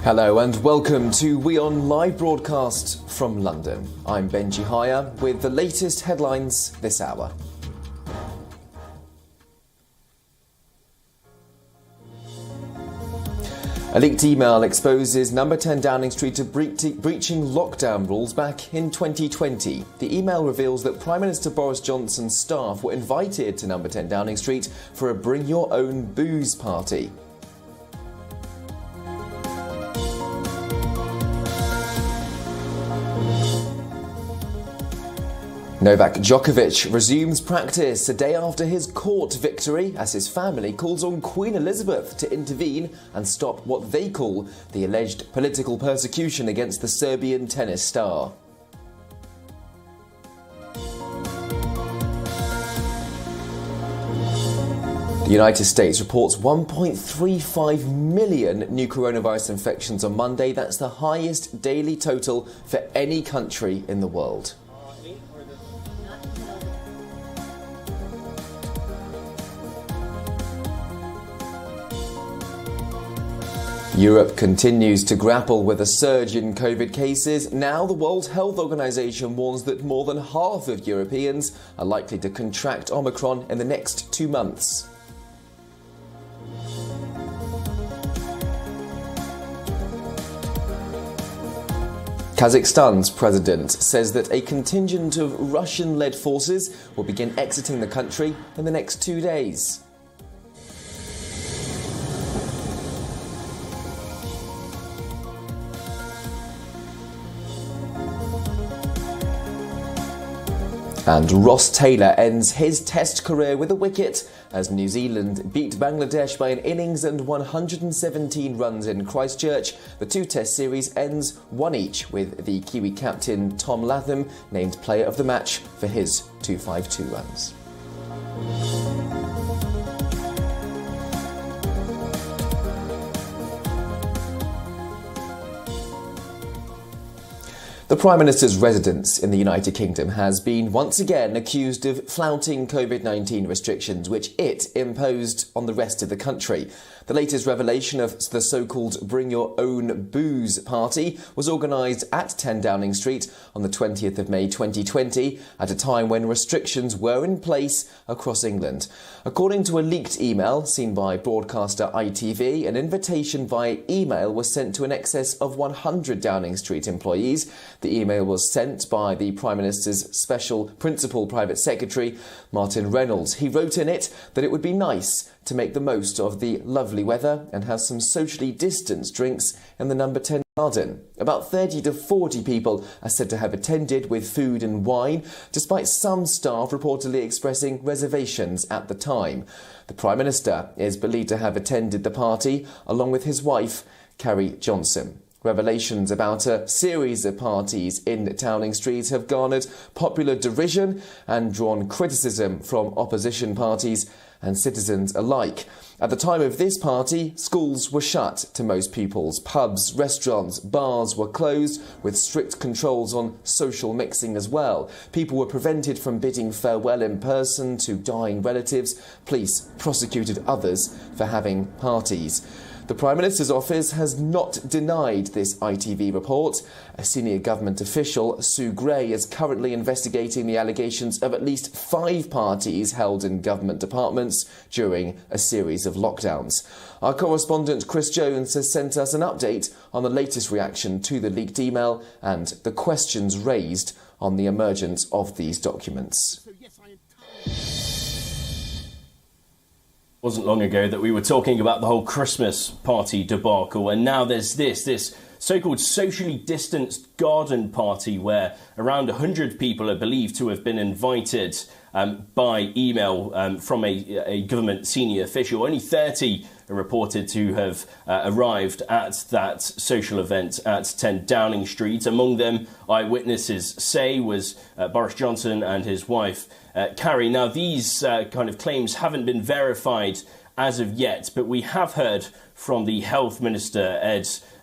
Hello and welcome to WION Live Broadcast from London. I'm Benji Haya with the latest headlines this hour. A leaked email exposes number 10 Downing Street to breaching lockdown rules back in 2020. The email reveals that Prime Minister Boris Johnson's staff were invited to number 10 Downing Street for a bring your own booze party. Novak Djokovic resumes practice a day after his court victory as his family calls on Queen Elizabeth to intervene and stop what they call the alleged political persecution against the Serbian tennis star. The United States reports 1.35 million new coronavirus infections on Monday. That's the highest daily total for any country in the world. Europe continues to grapple with a surge in COVID cases. Now the World Health Organization warns that more than half of Europeans are likely to contract Omicron in the next 2 months. Kazakhstan's president says that a contingent of Russian-led forces will begin exiting the country in the next 2 days. And Ross Taylor ends his Test career with a wicket as New Zealand beat Bangladesh by an innings and 117 runs in Christchurch. The two-Test series ends 1 each, with the Kiwi captain Tom Latham named player of the match for his 252 runs. The Prime Minister's residence in the United Kingdom has been once again accused of flouting COVID-19 restrictions which it imposed on the rest of the country. The latest revelation of the so-called Bring Your Own Booze party was organised at 10 Downing Street on the 20th of May 2020 at a time when restrictions were in place across England. According to a leaked email seen by broadcaster ITV, an invitation via email was sent to an excess of 100 Downing Street employees. The email was sent by the Prime Minister's special principal private secretary, Martin Reynolds. He wrote in it that it would be nice to make the most of the lovely weather and have some socially distanced drinks in the number 10 garden. About 30 to 40 people are said to have attended with food and wine, despite some staff reportedly expressing reservations at the time. The Prime Minister is believed to have attended the party along with his wife, Carrie Johnson. Revelations about a series of parties in Downing Street have garnered popular derision and drawn criticism from opposition parties and citizens alike. At the time of this party, schools were shut to most pupils. Pubs, restaurants, bars were closed with strict controls on social mixing as well. People were prevented from bidding farewell in person to dying relatives. Police prosecuted others for having parties. The Prime Minister's office has not denied this ITV report. A senior government official, Sue Gray, is currently investigating the allegations of at least 5 parties held in government departments during a series of lockdowns. Our correspondent Chris Jones has sent us an update on the latest reaction to the leaked email and the questions raised on the emergence of these documents. Wasn't long ago that we were talking about the whole Christmas party debacle, and now there's this so-called socially distanced garden party where around 100 people are believed to have been invited by email from a government senior official. Only 30 are reported to have arrived at that social event at 10 Downing Street. Among them, eyewitnesses say, was Boris Johnson and his wife, Carrie. Now, these kind of claims haven't been verified as of yet, but we have heard from the Health Minister,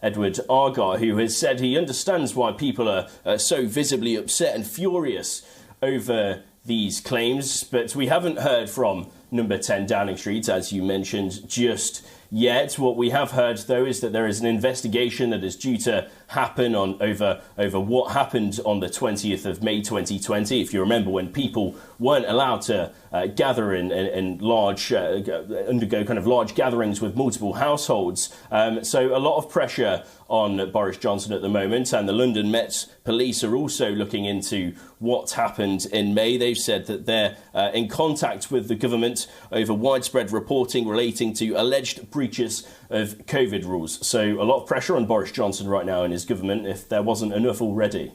Edward Argar, who has said he understands why people are so visibly upset and furious over these claims, but we haven't heard from number 10 Downing Street, as you mentioned just yet. What we have heard, though, is that there is an investigation that is due to happen over what happened on the 20th of May 2020. If you remember, when people weren't allowed to gather in large, undergo kind of large gatherings with multiple households. So a lot of pressure on Boris Johnson at the moment, and the London Met Police are also looking into what happened in May. They've said that they're in contact with the government over widespread reporting relating to alleged breaches of COVID rules. So a lot of pressure on Boris Johnson right now in his government, if there wasn't enough already.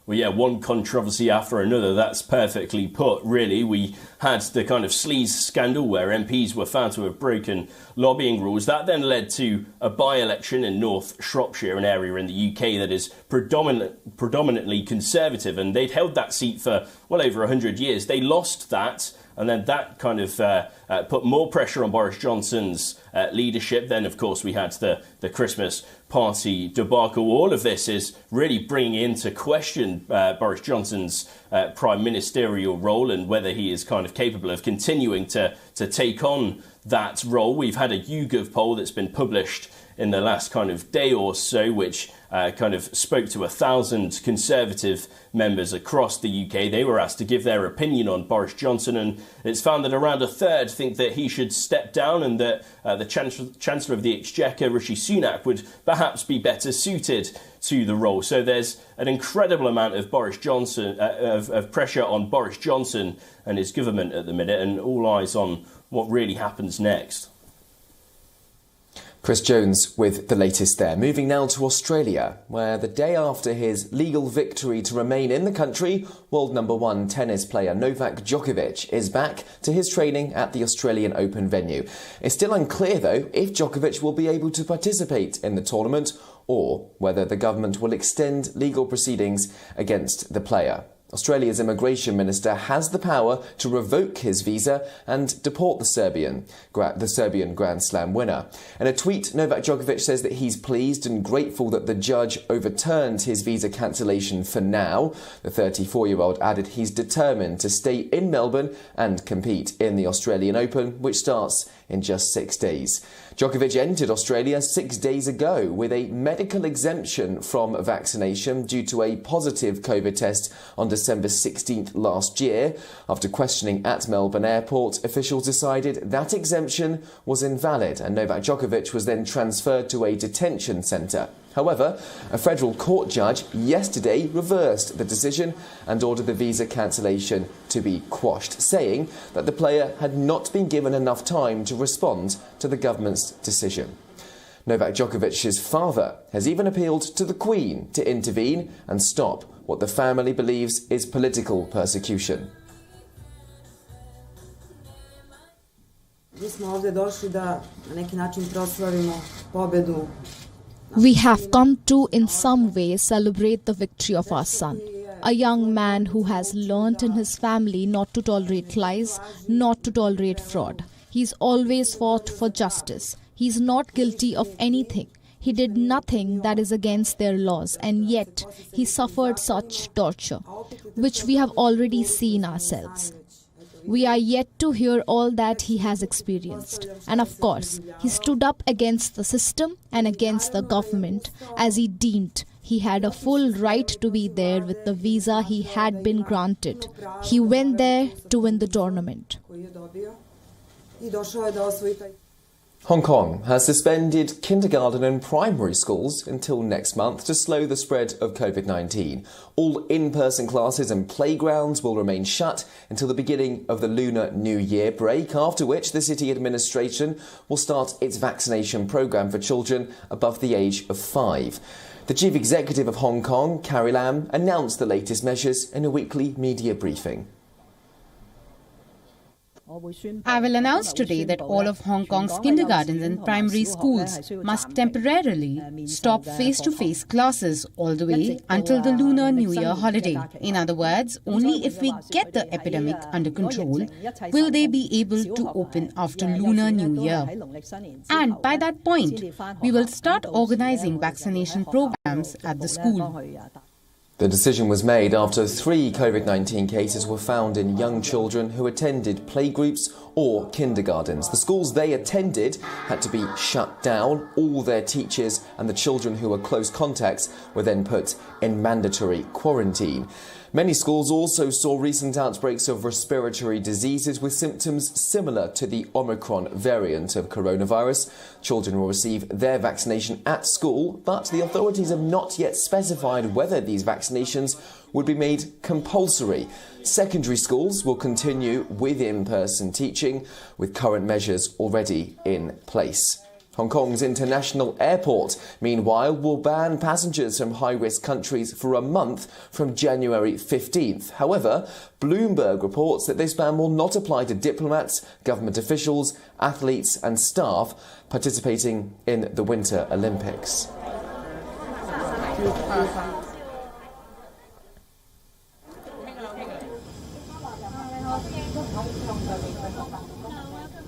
Well, yeah, one controversy after another, that's perfectly put, really. We had the kind of sleaze scandal where MPs were found to have broken lobbying rules. That then led to a by-election in North Shropshire, an area in the UK that is predominantly Conservative, and they'd held that seat for well over 100 years. They lost that, and then that kind of put more pressure on Boris Johnson's leadership. Then, of course, we had the Christmas party debacle. All of this is really bringing into question Boris Johnson's prime ministerial role and whether he is kind of capable of continuing to take on that role. We've had a YouGov poll that's been published in the last kind of day or so, which kind of spoke to 1,000 Conservative members across the UK. They were asked to give their opinion on Boris Johnson, and it's found that around a third think that he should step down and that the Chancellor of the Exchequer, Rishi Sunak, would perhaps be better suited to the role. So there's an incredible amount of Boris Johnson of pressure on Boris Johnson and his government at the minute, and all eyes on what really happens next. Chris Jones with the latest there. Moving now to Australia, where the day after his legal victory to remain in the country, world number one tennis player Novak Djokovic is back to his training at the Australian Open venue. It's still unclear, though, if Djokovic will be able to participate in the tournament or whether the government will extend legal proceedings against the player. Australia's immigration minister has the power to revoke his visa and deport the Serbian Grand Slam winner. In a tweet, Novak Djokovic says that he's pleased and grateful that the judge overturned his visa cancellation for now. The 34-year-old added he's determined to stay in Melbourne and compete in the Australian Open, which starts in just 6 days. Djokovic entered Australia 6 days ago with a medical exemption from vaccination due to a positive COVID test on December 16th last year. After questioning at Melbourne Airport, officials decided that exemption was invalid, and Novak Djokovic was then transferred to a detention centre. However, a federal court judge yesterday reversed the decision and ordered the visa cancellation to be quashed, saying that the player had not been given enough time to respond to the government's decision. Novak Djokovic's father has even appealed to the Queen to intervene and stop what the family believes is political persecution. We have come to, in some way, celebrate the victory of our son. A young man who has learnt in his family not to tolerate lies, not to tolerate fraud. He's always fought for justice. He's not guilty of anything. He did nothing that is against their laws, and yet he suffered such torture, which we have already seen ourselves. We are yet to hear all that he has experienced. And of course, he stood up against the system and against the government, as he deemed he had a full right to be there with the visa he had been granted. He went there to win the tournament. Hong Kong has suspended kindergarten and primary schools until next month to slow the spread of COVID-19. All in-person classes and playgrounds will remain shut until the beginning of the Lunar New Year break, after which the city administration will start its vaccination programme for children above the age of 5. The chief executive of Hong Kong, Carrie Lam, announced the latest measures in a weekly media briefing. I will announce today that all of Hong Kong's kindergartens and primary schools must temporarily stop face-to-face classes all the way until the Lunar New Year holiday. In other words, only if we get the epidemic under control will they be able to open after Lunar New Year. And by that point, we will start organizing vaccination programs at the school. The decision was made after 3 COVID-19 cases were found in young children who attended playgroups or kindergartens. The schools they attended had to be shut down. All their teachers and the children who were close contacts were then put in mandatory quarantine. Many schools also saw recent outbreaks of respiratory diseases with symptoms similar to the Omicron variant of coronavirus. Children will receive their vaccination at school, but the authorities have not yet specified whether these vaccinations would be made compulsory. Secondary schools will continue with in-person teaching, with current measures already in place. Hong Kong's international airport, meanwhile, will ban passengers from high-risk countries for a month from January 15th. However, Bloomberg reports that this ban will not apply to diplomats, government officials, athletes and staff participating in the Winter Olympics.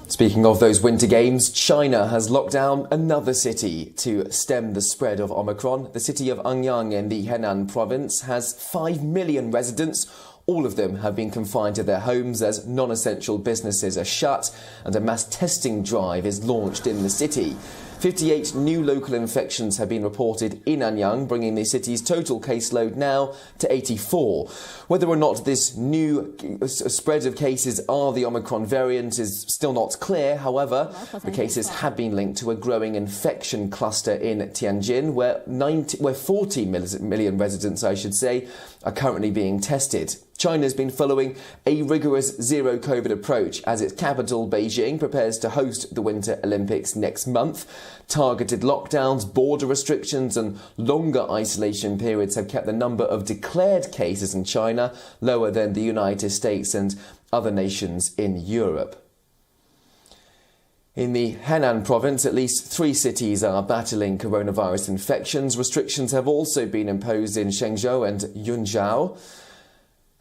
Speaking of those Winter Games, China has locked down another city to stem the spread of Omicron. The city of Anyang in the Henan province has 5 million residents. All of them have been confined to their homes as non-essential businesses are shut and a mass testing drive is launched in the city. 58 new local infections have been reported in Anyang, bringing the city's total caseload now to 84. Whether or not this new spread of cases are the Omicron variant is still not clear. However, the cases have been linked to a growing infection cluster in Tianjin, where 40 million residents, are currently being tested. China's been following a rigorous zero-COVID approach as its capital, Beijing, prepares to host the Winter Olympics next month. Targeted lockdowns, border restrictions and longer isolation periods have kept the number of declared cases in China lower than the United States and other nations in Europe. In the Henan province, at least 3 cities are battling coronavirus infections. Restrictions have also been imposed in Shenzhou and Yunzhou.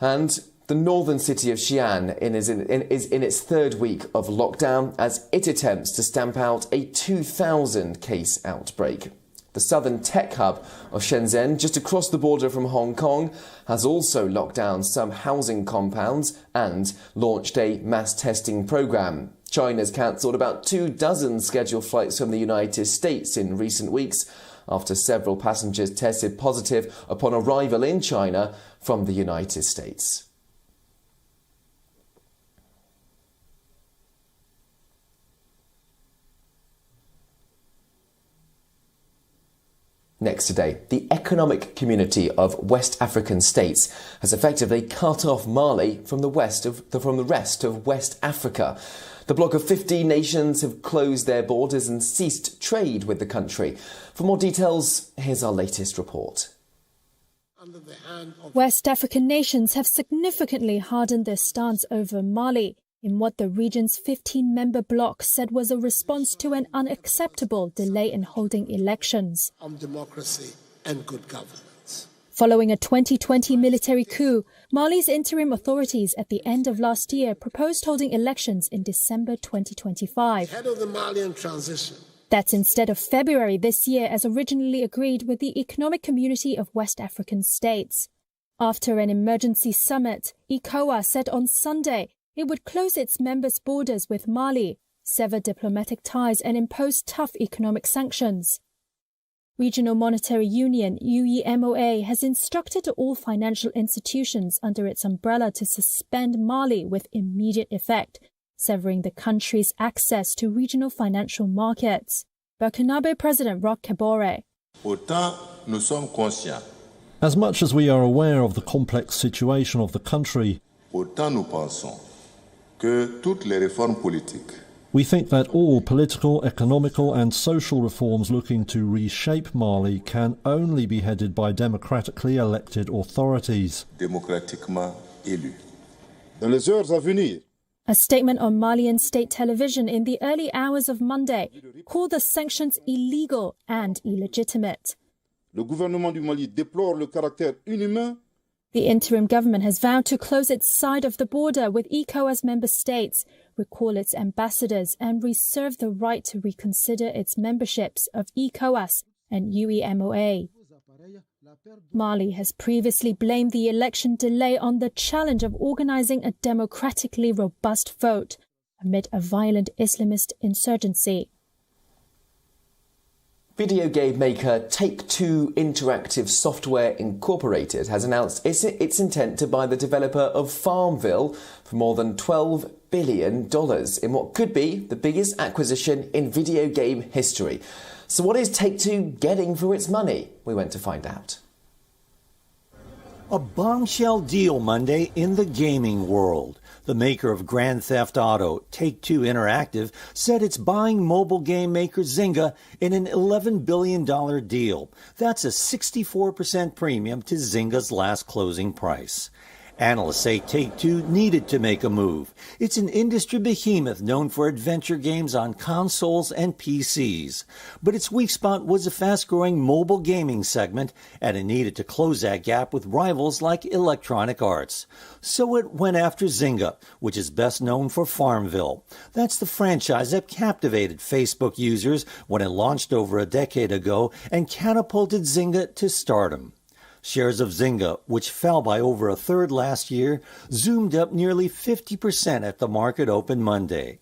And the northern city of Xi'an is in its 3rd week of lockdown as it attempts to stamp out a 2,000 case outbreak. The southern tech hub of Shenzhen, just across the border from Hong Kong, has also locked down some housing compounds and launched a mass testing program. China's cancelled about 24 scheduled flights from the United States in recent weeks after several passengers tested positive upon arrival in China from the United States. Next today, the Economic Community of West African States has effectively cut off Mali from the rest of West Africa. The bloc of 15 nations have closed their borders and ceased trade with the country. For more details, here's our latest report. West African nations have significantly hardened their stance over Mali in what the region's 15-member bloc said was a response to an unacceptable delay in holding elections. On democracy and good governance. Following a 2020 military coup, Mali's interim authorities at the end of last year proposed holding elections in December 2025. Ahead of the Malian transition. That's instead of February this year as originally agreed with the Economic Community of West African States. After an emergency summit, ECOWAS said on Sunday it would close its members' borders with Mali, sever diplomatic ties and impose tough economic sanctions. Regional Monetary Union, UEMOA, has instructed all financial institutions under its umbrella to suspend Mali with immediate effect, severing the country's access to regional financial markets. Burkinabe President Roch Kabore. As much as we are aware of the complex situation of the country, we think that all political, economical and social reforms looking to reshape Mali can only be headed by democratically elected authorities. A statement on Malian state television in the early hours of Monday called the sanctions illegal and illegitimate. The interim government has vowed to close its side of the border with ECOWAS member states, recall its ambassadors and reserve the right to reconsider its memberships of ECOWAS and UEMOA. Mali has previously blamed the election delay on the challenge of organizing a democratically robust vote amid a violent Islamist insurgency. Video game maker Take-Two Interactive Software Incorporated has announced its intent to buy the developer of Farmville for more than $12 billion in what could be the biggest acquisition in video game history. So what is Take-Two getting for its money? We went to find out. A bombshell deal Monday in the gaming world. The maker of Grand Theft Auto, Take-Two Interactive, said it's buying mobile game maker Zynga in an $11 billion deal. That's a 64% premium to Zynga's last closing price. Analysts say Take-Two needed to make a move. It's an industry behemoth known for adventure games on consoles and PCs. But its weak spot was a fast-growing mobile gaming segment, and it needed to close that gap with rivals like Electronic Arts. So it went after Zynga, which is best known for Farmville. That's the franchise that captivated Facebook users when it launched over a decade ago and catapulted Zynga to stardom. Shares of Zynga, which fell by over a third last year, zoomed up nearly 50% at the market open Monday.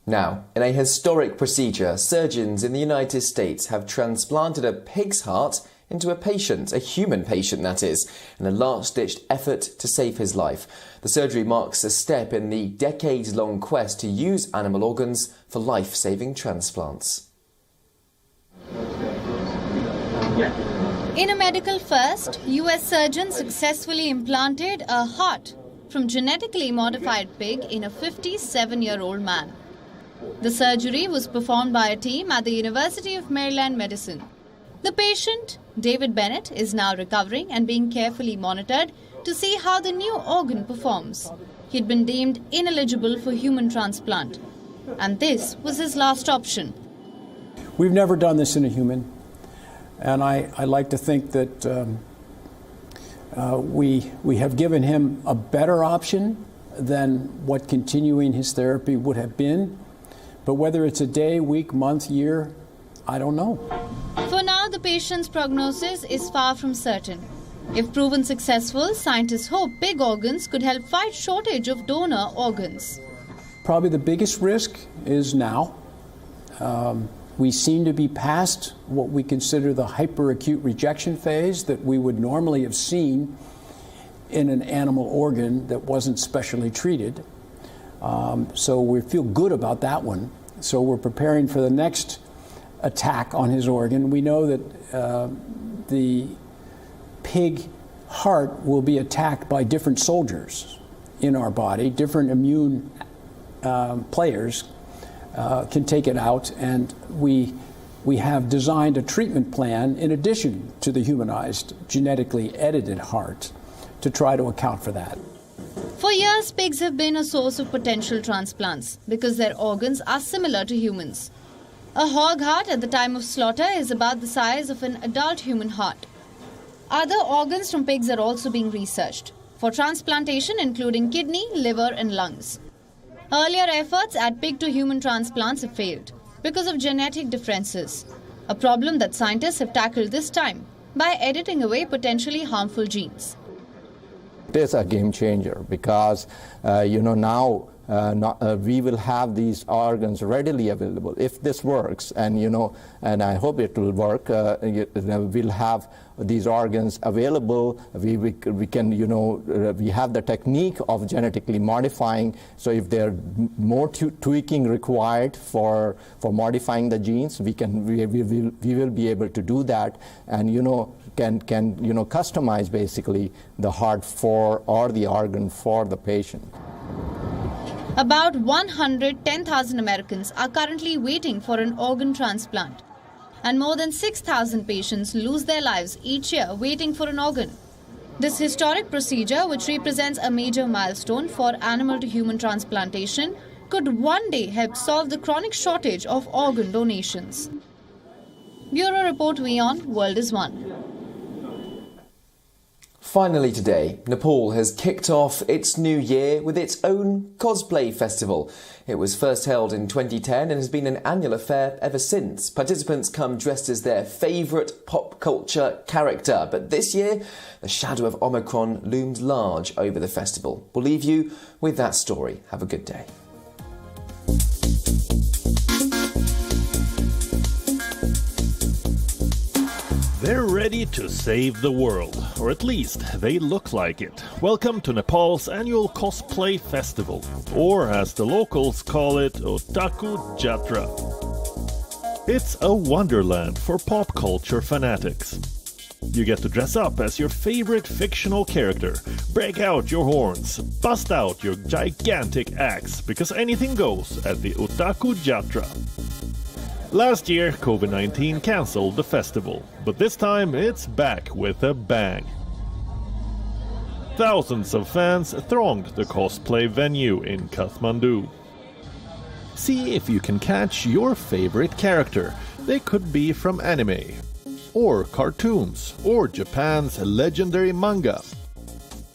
Now, in a historic procedure, surgeons in the United States have transplanted a pig's heart into a patient, a human patient that is, in a last-ditch effort to save his life. The surgery marks a step in the decades-long quest to use animal organs for life-saving transplants. In a medical first, US surgeons successfully implanted a heart from genetically modified pig in a 57-year-old man. The surgery was performed by a team at the University of Maryland Medicine. The patient, David Bennett, is now recovering and being carefully monitored to see how the new organ performs. He had been deemed ineligible for human transplant, and this was his last option. We've never done this in a human. And I like to think that we have given him a better option than what continuing his therapy would have been. But whether it's a day, week, month, year, I don't know. For now, the patient's prognosis is far from certain. If proven successful, scientists hope pig organs could help fight shortage of donor organs. Probably the biggest risk is now. We seem to be past what we consider the hyperacute rejection phase that we would normally have seen in an animal organ that wasn't specially treated. So we feel good about that one. So we're preparing for the next attack on his organ. We know that the pig heart will be attacked by different soldiers in our body, different immune players. Can take it out, and we have designed a treatment plan in addition to the humanized, genetically edited heart to try to account for that. For years, pigs have been a source of potential transplants because their organs are similar to humans. A hog heart at the time of slaughter is about the size of an adult human heart. Other organs from pigs are also being researched for transplantation, including kidney, liver, and lungs. Earlier efforts at pig-to-human transplants have failed because of genetic differences, a problem that scientists have tackled this time by editing away potentially harmful genes. It is a game changer because, now we will have these organs readily available. If this works, and I hope it will work, we'll have these organs available. We can, we have the technique of genetically modifying. So if there are more tweaking required for modifying the genes, we will be able to do that, and can customize basically the heart or the organ for the patient. About 110,000 Americans are currently waiting for an organ transplant, and more than 6,000 patients lose their lives each year waiting for an organ. This historic procedure, which represents a major milestone for animal-to-human transplantation, could one day help solve the chronic shortage of organ donations. Bureau Report WION, World is One. Finally today, Nepal has kicked off its new year with its own cosplay festival. It was first held in 2010 and has been an annual affair ever since. Participants come dressed as their favourite pop culture character. But this year, the shadow of Omicron looms large over the festival. We'll leave you with that story. Have a good day. They're ready to save the world, or at least they look like it. Welcome to Nepal's annual cosplay festival, or as the locals call it, Otaku Jatra. It's a wonderland for pop culture fanatics. You get to dress up as your favorite fictional character, break out your horns, bust out your gigantic axe, because anything goes at the Otaku Jatra. Last year, COVID-19 cancelled the festival, but this time it's back with a bang. Thousands of fans thronged the cosplay venue in Kathmandu. See if you can catch your favorite character. They could be from anime, or cartoons, or Japan's legendary manga.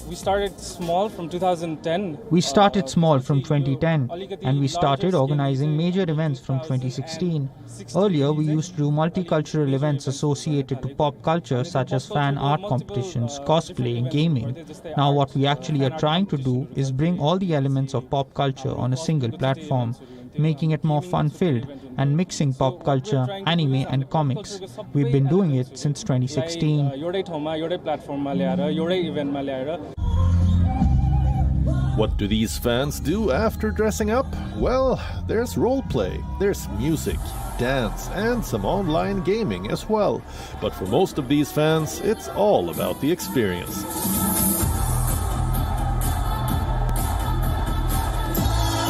We started small from 2010. We started small from 2010, and we started organizing major events from 2016. Earlier, we used to do multicultural events associated to pop culture such as fan art competitions, cosplay, gaming. Now what we actually are trying to do is bring all the elements of pop culture on a single platform, making it more fun-filled and mixing pop culture, anime and comics. We've been doing it since 2016. What do these fans do after dressing up? Well, there's roleplay, there's music, dance and some online gaming as well. But for most of these fans, it's all about the experience.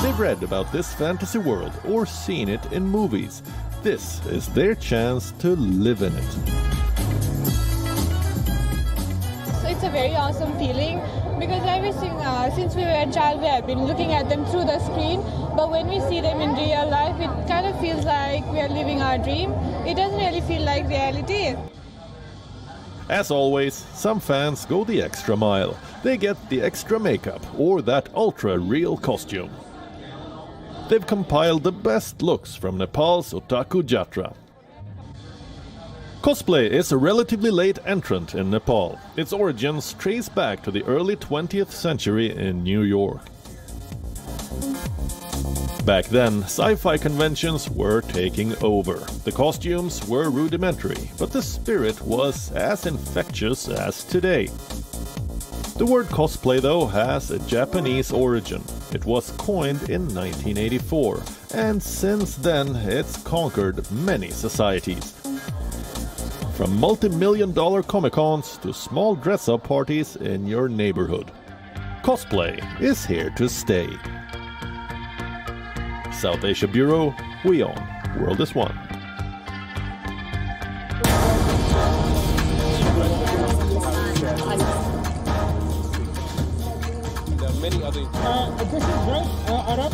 They've read about this fantasy world or seen it in movies. This is their chance to live in it. So it's a very awesome feeling because since we were a child, we have been looking at them through the screen. But when we see them in real life, it kind of feels like we are living our dream. It doesn't really feel like reality. As always, some fans go the extra mile. They get the extra makeup or that ultra-real costume. They've compiled the best looks from Nepal's Otaku Jatra. Cosplay is a relatively late entrant in Nepal. Its origins trace back to the early 20th century in New York. Back then, sci-fi conventions were taking over. The costumes were rudimentary, but the spirit was as infectious as today. The word cosplay, though, has a Japanese origin. It was coined in 1984, and since then it's conquered many societies. From multi-million-dollar Comic-Cons to small dress-up parties in your neighborhood. Cosplay is here to stay. South Asia Bureau, WION, World is One. Many other. This is right, Arab.